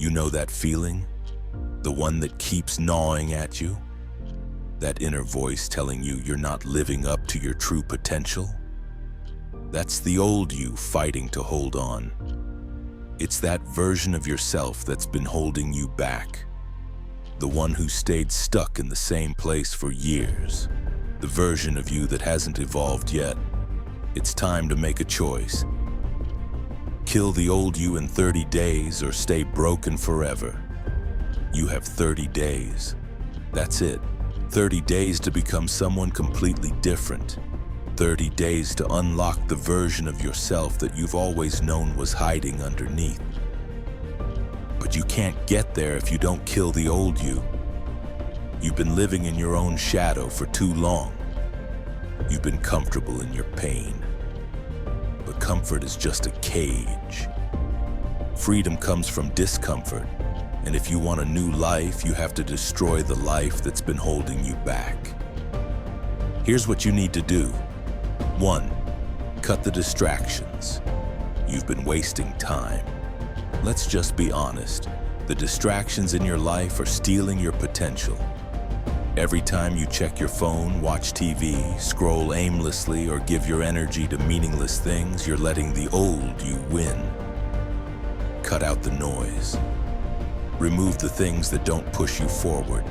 You know that feeling? The one that keeps gnawing at you? That inner voice telling you you're not living up to your true potential? That's the old you fighting to hold on. It's that version of yourself that's been holding you back. The one who stayed stuck in the same place for years. The version of you that hasn't evolved yet. It's time to make a choice. Kill the old you in 30 days or stay broken forever. You have 30 days. That's it. 30 days to become someone completely different. 30 days to unlock the version of yourself that you've always known was hiding underneath. But you can't get there if you don't kill the old you. You've been living in your own shadow for too long. You've been comfortable in your pain. But comfort is just a cage. Freedom comes from discomfort. And if you want a new life, you have to destroy the life that's been holding you back. Here's what you need to do. 1. Cut the distractions. You've been wasting time. Let's just be honest. The distractions in your life are stealing your potential. Every time you check your phone, watch TV, scroll aimlessly, or give your energy to meaningless things, you're letting the old you win. Cut out the noise. Remove the things that don't push you forward.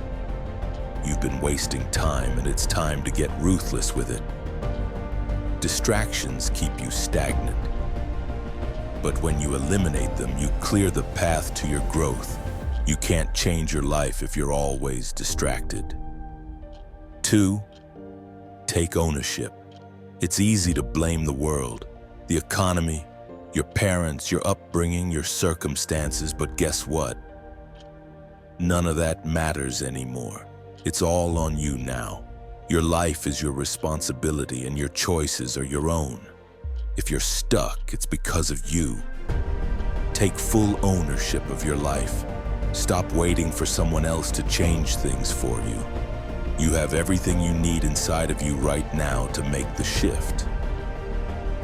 You've been wasting time, and it's time to get ruthless with it. Distractions keep you stagnant. But when you eliminate them, you clear the path to your growth. You can't change your life if you're always distracted. 2. Take ownership. It's easy to blame the world, the economy, your parents, your upbringing, your circumstances, but guess what? None of that matters anymore. It's all on you now. Your life is your responsibility and your choices are your own. If you're stuck, it's because of you. Take full ownership of your life. Stop waiting for someone else to change things for you. You have everything you need inside of you right now to make the shift.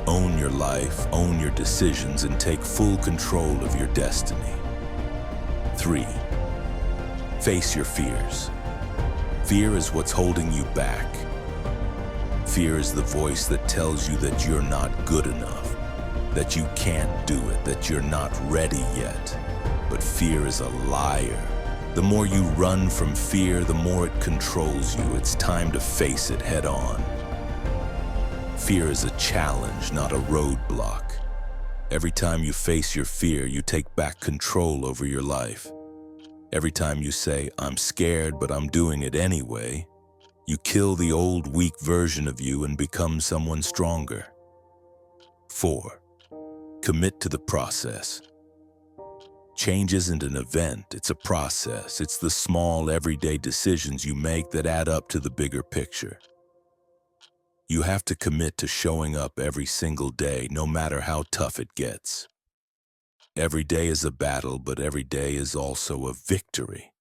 Own your life, own your decisions, and take full control of your destiny. 3. Face your fears. Fear is what's holding you back. Fear is the voice that tells you that you're not good enough, that you can't do it, that you're not ready yet. But fear is a liar. The more you run from fear, the more it controls you. It's time to face it head on. Fear is a challenge, not a roadblock. Every time you face your fear, you take back control over your life. Every time you say, "I'm scared, but I'm doing it anyway," you kill the old, weak version of you and become someone stronger. 4. Commit to the process. Change isn't an event, it's a process. It's the small, everyday decisions you make that add up to the bigger picture. You have to commit to showing up every single day, no matter how tough it gets. Every day is a battle, but every day is also a victory.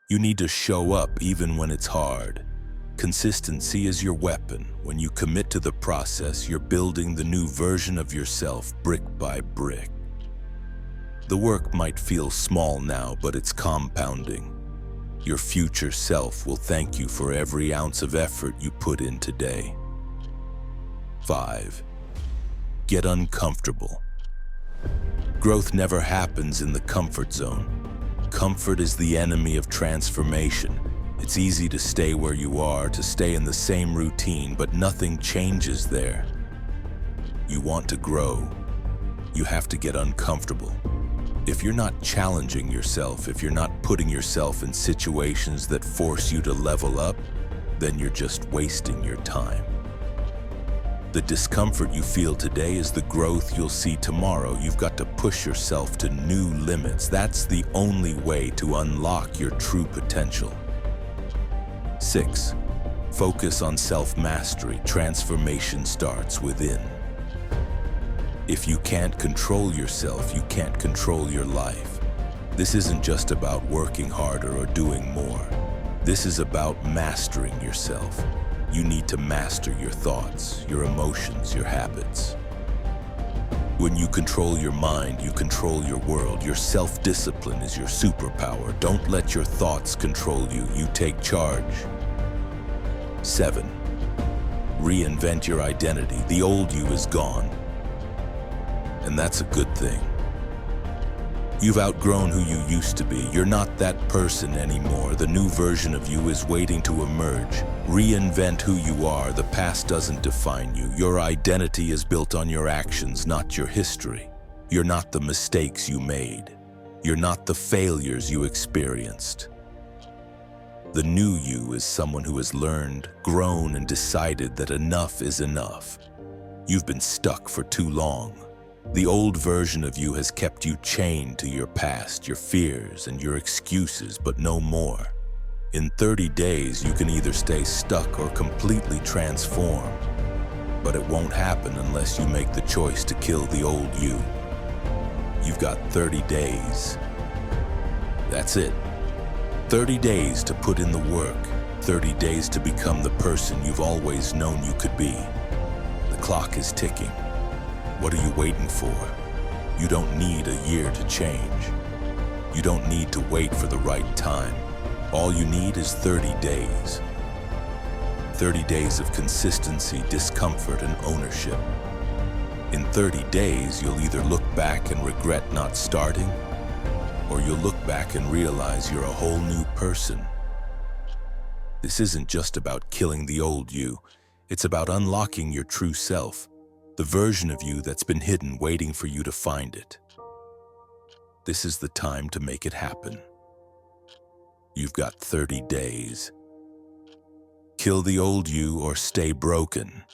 You need to show up even when it's hard. Consistency is your weapon. When you commit to the process, you're building the new version of yourself brick by brick. The work might feel small now, but it's compounding. Your future self will thank you for every ounce of effort you put in today. 5. Get uncomfortable. Growth never happens in the comfort zone. Comfort is the enemy of transformation. It's easy to stay where you are, to stay in the same routine, but nothing changes there. You want to grow. You have to get uncomfortable. If you're not challenging yourself, if you're not putting yourself in situations that force you to level up, then you're just wasting your time. The discomfort you feel today is the growth you'll see tomorrow. You've got to push yourself to new limits. That's the only way to unlock your true potential. 6. Focus on self-mastery. Transformation starts within. If you can't control yourself, you can't control your life. This isn't just about working harder or doing more. This is about mastering yourself. You need to master your thoughts, your emotions, your habits. When you control your mind, you control your world. Your self-discipline is your superpower. Don't let your thoughts control you. You take charge. 7. Reinvent your identity. The old you is gone, and that's a good thing. You've outgrown who you used to be. You're not that person anymore. The new version of you is waiting to emerge. Reinvent who you are. The past doesn't define you. Your identity is built on your actions, not your history. You're not the mistakes you made. You're not the failures you experienced. The new you is someone who has learned, grown, and decided that enough is enough. You've been stuck for too long. The old version of you has kept you chained to your past, your fears, and your excuses, but no more. In 30 days, you can either stay stuck or completely transform. But it won't happen unless you make the choice to kill the old you. You've got 30 days. That's it. 30 days to put in the work. 30 days to become the person you've always known you could be. The clock is ticking. What are you waiting for? You don't need a year to change. You don't need to wait for the right time. All you need is 30 days. 30 days of consistency, discomfort, and ownership. In 30 days, you'll either look back and regret not starting, or you'll look back and realize you're a whole new person. This isn't just about killing the old you. It's about unlocking your true self. The version of you that's been hidden, waiting for you to find it. This is the time to make it happen. You've got 30 days. Kill the old you or stay broken.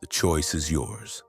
The choice is yours.